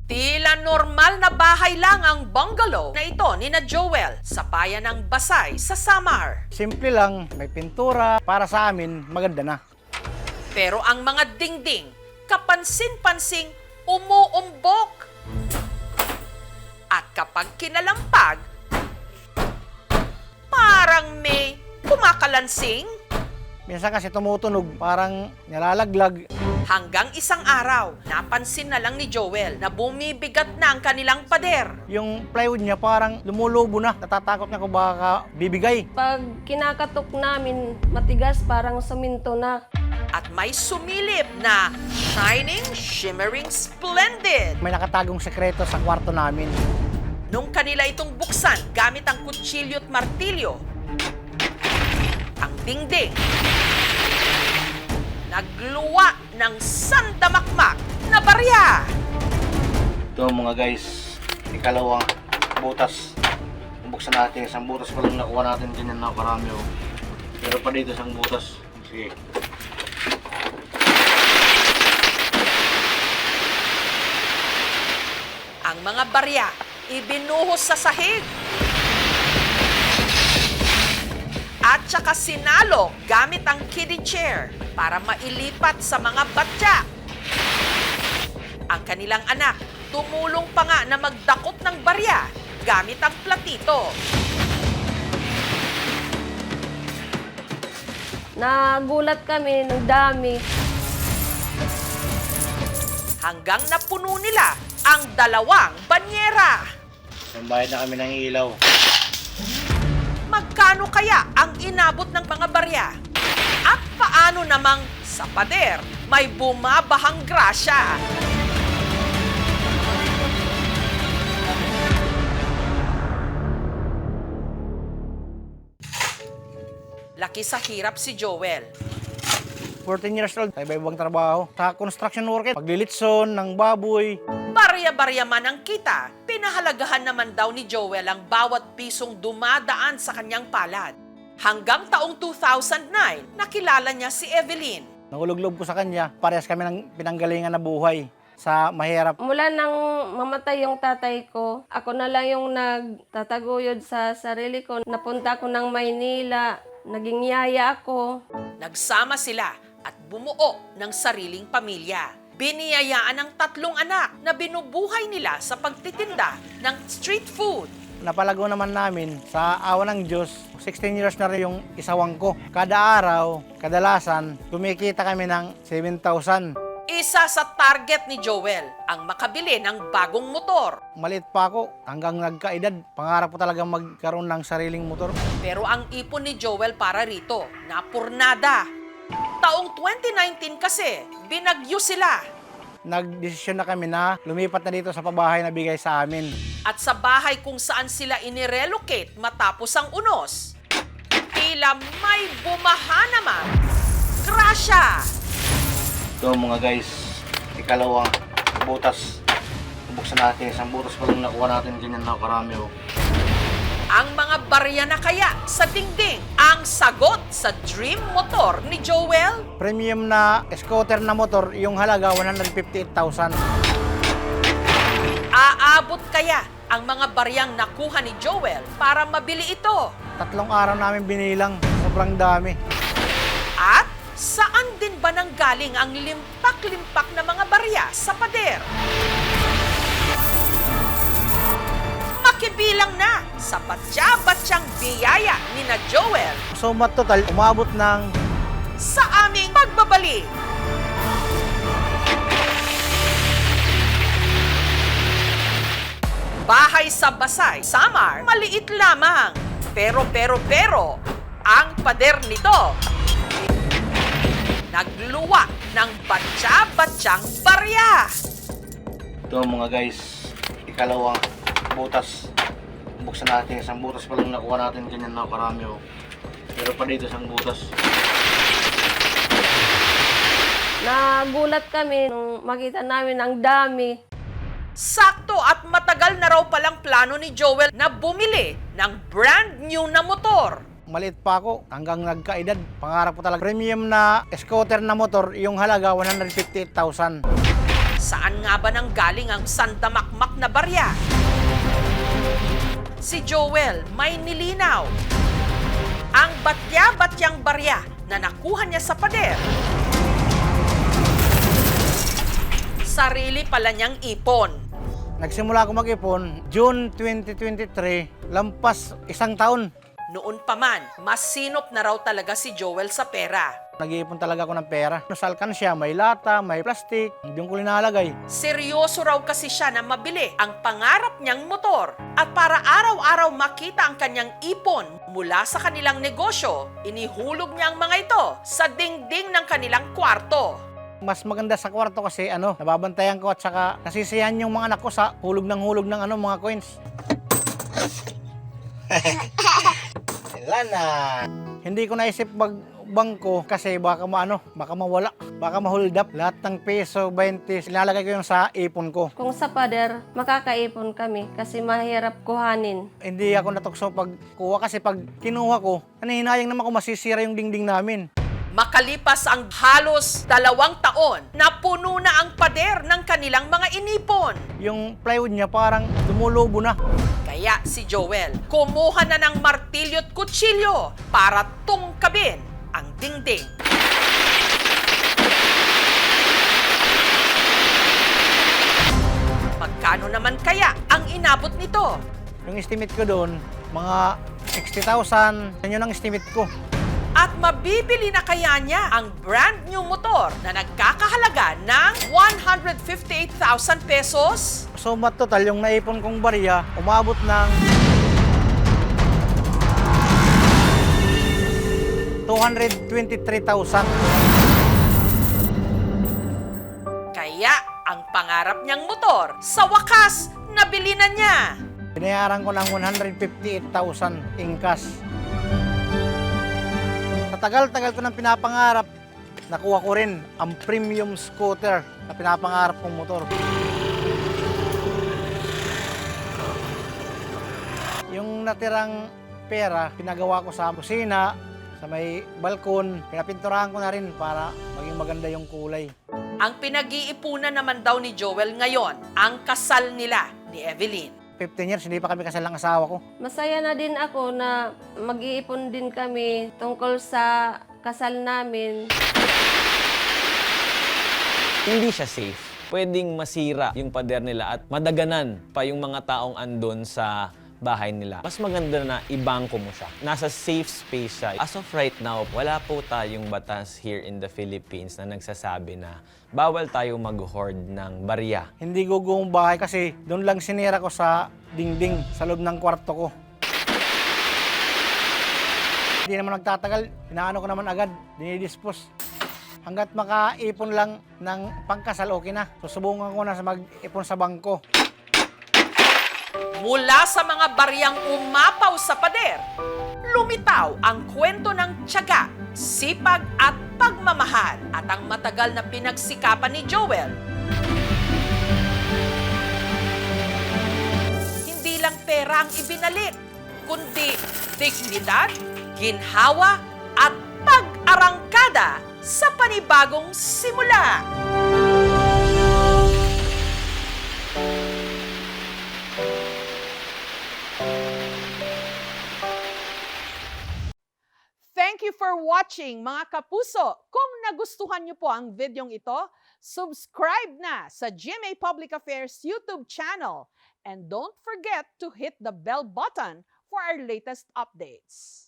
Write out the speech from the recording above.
Tila normal na bahay lang ang bungalow na ito ni na Joel sa bayan ng Basay sa Samar. Simple lang, may pintura. Para sa amin, maganda na. Pero ang mga dingding, kapansin-pansing umuumbok. At kapag kinalampag, parang may kumakalansing. Minsan kasi tumutunog, parang nalalaglag. Hanggang isang araw, napansin na lang ni Joel na bumibigat na ang kanilang pader. Yung plywood niya parang lumulubo na. Natatakot niya kung baka bibigay. Pag kinakatok namin, matigas parang saminto na. At may sumilip na shining, shimmering, splendid. May nakatagong sekreto sa kwarto namin. Nung kanila itong buksan gamit ang kutsilyo at martilyo, ang dingding nagluwa ng sandamakmak na barya. Ito mga guys, ikalawang butas. Buksan natin, isang butas pa lang nakuha natin, ganyan na karami. Oh. Pero pa dito isang butas. Sige. Ang mga barya ibinuhos sa sahig. At saka sinalo gamit ang kiddie chair para mailipat sa mga batya. Ang kanilang anak tumulong pa nga na magdakot ng barya gamit ang platito. Nagulat kami ng dami. Hanggang napuno nila ang dalawang banyera. Bayad na kami ng ilaw. Magkano kaya ang inabot ng mga barya? At paano namang sa pader may bumabahang grasya? Laki sa hirap si Joel. 14 years old, sa iba-ibang trabaho. Sa construction worker, paglilitson ng baboy. Barya-barya man ang kita, pinahalagahan naman daw ni Joel ang bawat pisong dumadaan sa kanyang palad. Hanggang taong 2009, nakilala niya si Evelyn. Nahulog-log ko sa kanya, parehas kami ng pinanggalingan na buhay sa mahirap. Mula nang mamatay yung tatay ko, ako na lang yung nagtataguyod sa sarili ko. Napunta ako ng Maynila, naging yaya ako. Nagsama sila at bumuo ng sariling pamilya. Biniyayaan ng 3 anak na binubuhay nila sa pagtitinda ng street food. Napalago naman namin sa awa ng Diyos. 16 years na rin yung isawang ko. Kada araw, kadalasan, kumikita kami ng 7,000. Isa sa target ni Joel ang makabili ng bagong motor. Maliit pa ako, hanggang nagkaedad. Pangarap ko talaga magkaroon ng sariling motor. Pero ang ipon ni Joel para rito, napurnada. Taong 2019 kasi, binagyo sila. Nagdesisyon na kami na lumipat na dito sa pabahay na bigay sa amin. At sa bahay kung saan sila inirelocate matapos ang unos, tila may bumaha naman. Grasya! Ito mga guys, ikalawang butas. Buksan natin, isang butas pa lang nakuha natin, ganyan na karami. Oh. Ang mga barya na kaya sa dingding ang sagot sa dream motor ni Joel? Premium na scooter na motor, yung halaga 158,000. Aabot kaya ang mga baryang nakuha ni Joel para mabili ito? 3 araw namin binilang, sobrang dami. At saan din ba nanggaling ang limpak-limpak na mga barya sa pader? Makibilang na sa batya-batyang biyaya ni na Joel So total, umabot ng sa aming pagbabalik. Bahay sa Basay, Samar, maliit lamang. Pero, ang pader nito, nagluwa ng batya-batyang barya. ito mga guys, ikalawang butas. Buksan natin, isang butas pa lang nakuha natin, ganyan na karami. Oh. Pero pa dito isang butas. Nagulat kami nung makita namin ang dami. Sakto at matagal na raw palang plano ni Joel na bumili ng brand new na motor. Maliit pa ako, hanggang nagkaedad. Pangarap ko talaga. Premium na scooter na motor, yung halaga 158,000. Saan nga ba nang galing ang sandamakmak na barya? Si Joel may nilinaw. Ang batya-batyang barya na nakuha niya sa pader, sarili pala niyang ipon. Nagsimula ako mag-ipon, June 2023, lampas isang taon. Noon pa man, mas sinop na raw talaga si Joel sa pera. Nag-iipon talaga ako ng pera. Sa alkansya, may lata, may plastic, hindi ko linalagay. Seryoso raw kasi siya na mabili ang pangarap niyang motor. At para araw-araw makita ang kanyang ipon mula sa kanilang negosyo, inihulog niya ang mga ito sa dingding ng kanilang kwarto. Mas maganda sa kwarto kasi nababantayan ko at saka nasisiyahan yung mga anak ko sa hulog ng mga coins. Wala na. Hindi ko naisip magbangko kasi baka mawala, baka ma-hold up. Lahat ng peso, 20, ilalagay ko yung sa ipon ko. Kung sa pader, makakaipon kami kasi mahirap kuhanin. Hindi ako natukso pagkuha kasi pag kinuha ko, hinayang naman ako masisira yung dingding namin. Makalipas ang halos 2 taon, napuno na ang pader ng kanilang mga inipon. Yung plywood niya parang lumulubo na. Kaya si Joel, kumuha na ng martilyo at kutsilyo para tungkabin ang dingding. Magkano naman kaya ang inabot nito? Yung estimate ko doon, mga 60,000. Yan yun ang estimate ko. At mabibili na kaya niya ang brand new motor na nagkakahalaga ng 158,000 pesos? So total yung naipon kong barya, umabot ng 223,000. Kaya ang pangarap niyang motor, sa wakas, nabili na niya. Binayaran ko ng 158,000 in cash. Sa tagal-tagal ko ng pinapangarap, nakuha ko rin ang premium scooter na pinapangarap kong motor. Yung natirang pera, pinagawa ko sa kusina, sa may balkon, pinapinturahan ko na rin para maging maganda yung kulay. Ang pinag-iipunan naman daw ni Joel ngayon, ang kasal nila ni Evelyn. 15 years, hindi pa kami kasal ng asawa ko. Masaya na din ako na mag-iipon din kami tungkol sa kasal namin. Hindi siya safe. Pwedeng masira yung pader nila at madaganan pa yung mga taong andon sa bahay nila. Mas maganda na ibangko mo siya. Nasa safe space siya. As of right now, wala po tayong batas here in the Philippines na nagsasabi na bawal tayo mag-hoard ng barya. Hindi gugong bahay kasi doon lang sinira ko sa dingding sa loob ng kwarto ko. Hindi naman nagtatagal, inaano ko naman agad, dinidispose. Hanggat makaipon lang ng pangkasal, okay na. Susubukan ko na sa mag-ipon sa bangko. Mula sa mga baryang umapaw sa pader, lumitaw ang kwento ng tiyaga, sipag at pagmamahal at ang matagal na pinagsikapan ni Joel. Hindi lang pera ang ibinalik, kundi dignidad, ginhawa at pag-arangkada sa panibagong simula. Thank you for watching, mga kapuso. Kung nagustuhan niyo po ang videong ito, subscribe na sa GMA Public Affairs YouTube channel. And don't forget to hit the bell button for our latest updates.